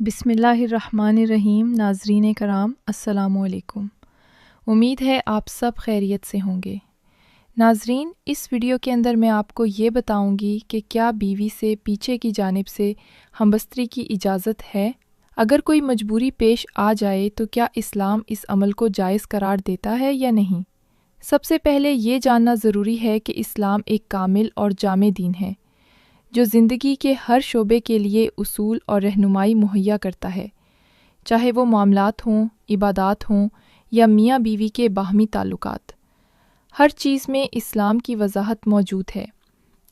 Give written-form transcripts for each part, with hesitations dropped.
بسم اللہ الرحمن الرحیم۔ ناظرین کرام السلام علیکم۔ امید ہے آپ سب خیریت سے ہوں گے۔ ناظرین، اس ویڈیو کے اندر میں آپ کو یہ بتاؤں گی کہ کیا بیوی سے پیچھے کی جانب سے ہمبستری کی اجازت ہے؟ اگر کوئی مجبوری پیش آ جائے تو کیا اسلام اس عمل کو جائز قرار دیتا ہے یا نہیں؟ سب سے پہلے یہ جاننا ضروری ہے کہ اسلام ایک کامل اور جامع دین ہے جو زندگی کے ہر شعبے کے لیے اصول اور رہنمائی مہیا کرتا ہے، چاہے وہ معاملات ہوں، عبادات ہوں یا میاں بیوی کے باہمی تعلقات۔ ہر چیز میں اسلام کی وضاحت موجود ہے۔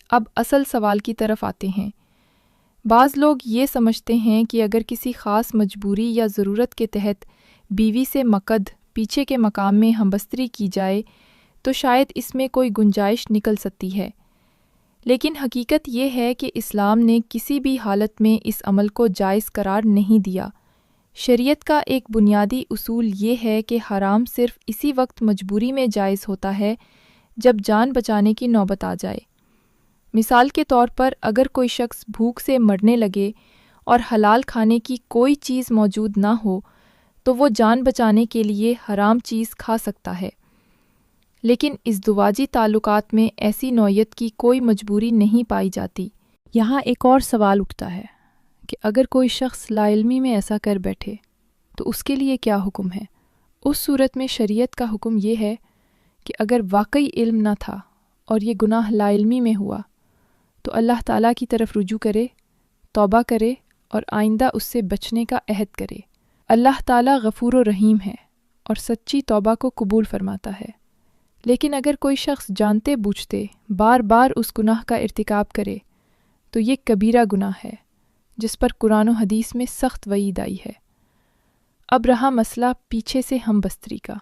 اب اصل سوال کی طرف آتے ہیں۔ بعض لوگ یہ سمجھتے ہیں کہ اگر کسی خاص مجبوری یا ضرورت کے تحت بیوی سے مقد پیچھے کے مقام میں ہمبستری کی جائے تو شاید اس میں کوئی گنجائش نکل سکتی ہے، لیکن حقیقت یہ ہے کہ اسلام نے کسی بھی حالت میں اس عمل کو جائز قرار نہیں دیا۔ شریعت کا ایک بنیادی اصول یہ ہے کہ حرام صرف اسی وقت مجبوری میں جائز ہوتا ہے جب جان بچانے کی نوبت آ جائے۔ مثال کے طور پر اگر کوئی شخص بھوک سے مرنے لگے اور حلال کھانے کی کوئی چیز موجود نہ ہو تو وہ جان بچانے کے لیے حرام چیز کھا سکتا ہے، لیکن ازدواجی تعلقات میں ایسی نوعیت کی کوئی مجبوری نہیں پائی جاتی۔ یہاں ایک اور سوال اٹھتا ہے کہ اگر کوئی شخص لا علمی میں ایسا کر بیٹھے تو اس کے لیے کیا حکم ہے؟ اس صورت میں شریعت کا حکم یہ ہے کہ اگر واقعی علم نہ تھا اور یہ گناہ لا علمی میں ہوا تو اللہ تعالیٰ کی طرف رجوع کرے، توبہ کرے اور آئندہ اس سے بچنے کا عہد کرے۔ اللہ تعالیٰ غفور و رحیم ہے اور سچی توبہ کو قبول فرماتا ہے۔ لیکن اگر کوئی شخص جانتے بوجھتے بار بار اس گناہ کا ارتکاب کرے تو یہ کبیرہ گناہ ہے جس پر قرآن و حدیث میں سخت وعید آئی ہے۔ اب رہا مسئلہ پیچھے سے ہم بستری کا۔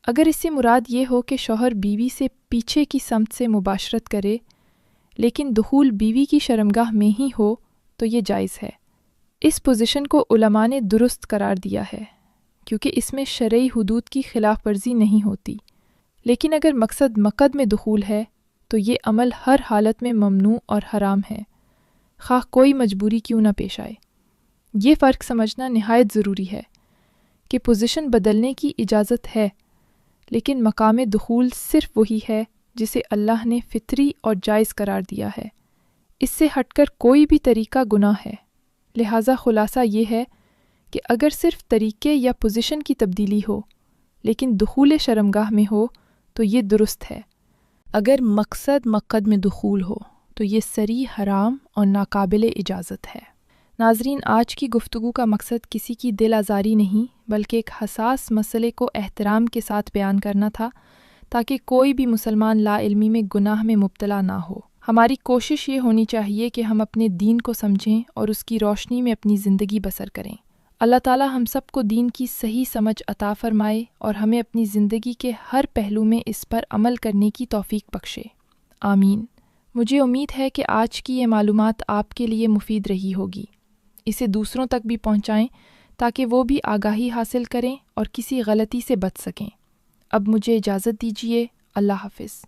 اگر اس سے مراد یہ ہو کہ شوہر بیوی سے پیچھے کی سمت سے مباشرت کرے لیکن دخول بیوی کی شرمگاہ میں ہی ہو تو یہ جائز ہے۔ اس پوزیشن کو علماء نے درست قرار دیا ہے کیونکہ اس میں شرعی حدود کی خلاف ورزی نہیں ہوتی، لیکن اگر مقصد مقد میں دخول ہے تو یہ عمل ہر حالت میں ممنوع اور حرام ہے، خواہ کوئی مجبوری کیوں نہ پیش آئے۔ یہ فرق سمجھنا نہایت ضروری ہے کہ پوزیشن بدلنے کی اجازت ہے، لیکن مقام دخول صرف وہی ہے جسے اللہ نے فطری اور جائز قرار دیا ہے۔ اس سے ہٹ کر کوئی بھی طریقہ گناہ ہے۔ لہٰذا خلاصہ یہ ہے کہ اگر صرف طریقے یا پوزیشن کی تبدیلی ہو لیکن دخول شرمگاہ میں ہو تو یہ درست ہے۔ اگر مقصد مقد میں دخول ہو تو یہ صریح حرام اور ناقابل اجازت ہے۔ ناظرین، آج کی گفتگو کا مقصد کسی کی دل آزاری نہیں بلکہ ایک حساس مسئلے کو احترام کے ساتھ بیان کرنا تھا تاکہ کوئی بھی مسلمان لا علمی میں گناہ میں مبتلا نہ ہو۔ ہماری کوشش یہ ہونی چاہیے کہ ہم اپنے دین کو سمجھیں اور اس کی روشنی میں اپنی زندگی بسر کریں۔ اللہ تعالیٰ ہم سب کو دین کی صحیح سمجھ عطا فرمائے اور ہمیں اپنی زندگی کے ہر پہلو میں اس پر عمل کرنے کی توفیق بخشے۔ آمین۔ مجھے امید ہے کہ آج کی یہ معلومات آپ کے لیے مفید رہی ہوگی۔ اسے دوسروں تک بھی پہنچائیں تاکہ وہ بھی آگاہی حاصل کریں اور کسی غلطی سے بچ سکیں۔ اب مجھے اجازت دیجیے۔ اللہ حافظ۔